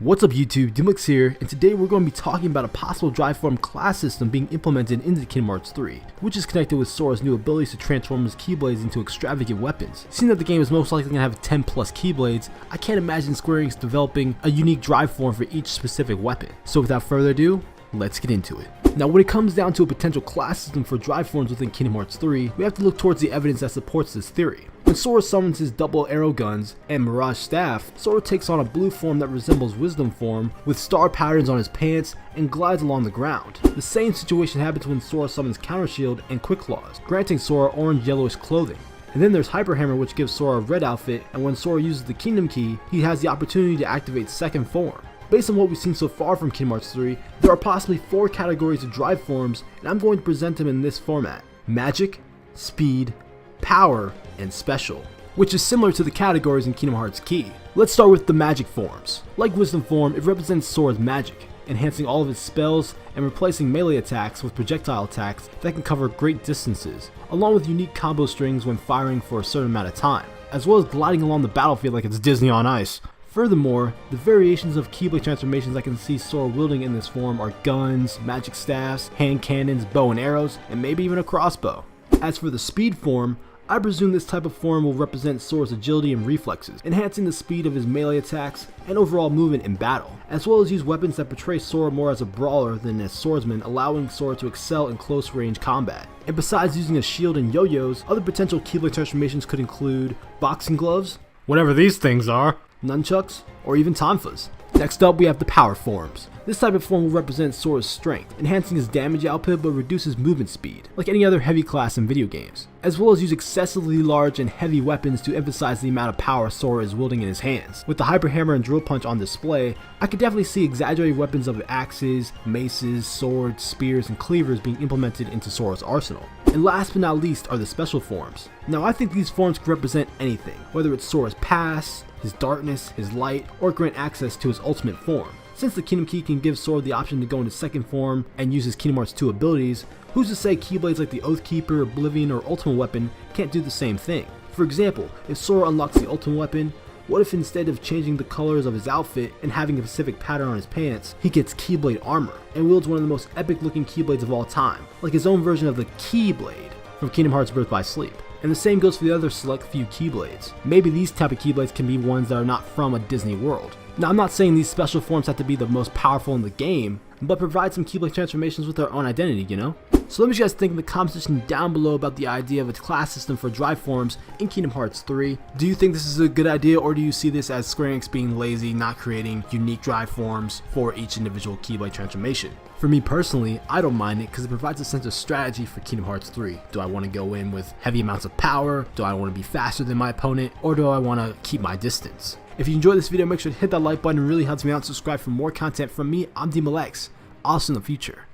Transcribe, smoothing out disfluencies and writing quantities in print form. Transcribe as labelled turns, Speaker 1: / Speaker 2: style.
Speaker 1: What's up YouTube, Doomlix here, and today we're going to be talking about a possible drive form class system being implemented into Kingdom Hearts 3, which is connected with Sora's new abilities to transform his Keyblades into extravagant weapons. Seeing that the game is most likely going to have 10 plus Keyblades, I can't imagine Square Enix developing a unique drive form for each specific weapon. So without further ado, let's get into it. Now when it comes down to a potential class system for drive forms within Kingdom Hearts 3, we have to look towards the evidence that supports this theory. When Sora summons his double arrow guns and Mirage Staff, Sora takes on a blue form that resembles Wisdom form with star patterns on his pants and glides along the ground. The same situation happens when Sora summons Counter Shield and Quick Claws, granting Sora orange-yellowish clothing. And then there's Hyper Hammer, which gives Sora a red outfit, and when Sora uses the Kingdom Key, he has the opportunity to activate second form. Based on what we've seen so far from Kingdom Hearts 3, there are possibly 4 categories of drive forms, and I'm going to present them in this format: Magic, Speed, Power, and Special, which is similar to the categories in Kingdom Hearts Key. Let's start with the Magic forms. Like Wisdom form, it represents Sora's magic, enhancing all of his spells and replacing melee attacks with projectile attacks that can cover great distances, along with unique combo strings when firing for a certain amount of time, as well as gliding along the battlefield like it's Disney on Ice. Furthermore, the variations of Keyblade transformations I can see Sora wielding in this form are guns, magic staffs, hand cannons, bow and arrows, and maybe even a crossbow. As for the Speed form, I presume this type of form will represent Sora's agility and reflexes, enhancing the speed of his melee attacks and overall movement in battle, as well as use weapons that portray Sora more as a brawler than as swordsman, allowing Sora to excel in close range combat. And besides using a shield and yo-yos, other potential Keyblade transformations could include boxing gloves, whatever these things are, nunchucks, or even tonfas. Next up, we have the Power forms. This type of form will represent Sora's strength, enhancing his damage output but reduces movement speed, like any other heavy class in video games, as well as use excessively large and heavy weapons to emphasize the amount of power Sora is wielding in his hands. With the Hyper Hammer and Drill Punch on display, I could definitely see exaggerated weapons of axes, maces, swords, spears, and cleavers being implemented into Sora's arsenal. And last but not least are the Special forms. Now I think these forms could represent anything, whether it's Sora's past, his darkness, his light, or grant access to his ultimate form. Since the Kingdom Key can give Sora the option to go into second form and use his Kingdom Hearts 2 abilities, who's to say Keyblades like the Oathkeeper, Oblivion, or Ultimate Weapon can't do the same thing? For example, if Sora unlocks the Ultimate Weapon, what if instead of changing the colors of his outfit and having a specific pattern on his pants, he gets Keyblade armor and wields one of the most epic looking Keyblades of all time, like his own version of the Keyblade from Kingdom Hearts Birth by Sleep. And the same goes for the other select few Keyblades. Maybe these type of Keyblades can be ones that are not from a Disney world. Now I'm not saying these special forms have to be the most powerful in the game, but provide some Keyblade transformations with their own identity, you know? So let me know what you guys think in the comment section down below about the idea of a class system for drive forms in Kingdom Hearts 3. Do you think this is a good idea, or do you see this as Square Enix being lazy, not creating unique drive forms for each individual Keyblade transformation? For me personally, I don't mind it because it provides a sense of strategy for Kingdom Hearts 3. Do I want to go in with heavy amounts of power? Do I want to be faster than my opponent? Or do I want to keep my distance? If you enjoyed this video, make sure to hit that like button. It really helps me out. Subscribe for more content from me. I'm Doomlix. I'll see you in the future.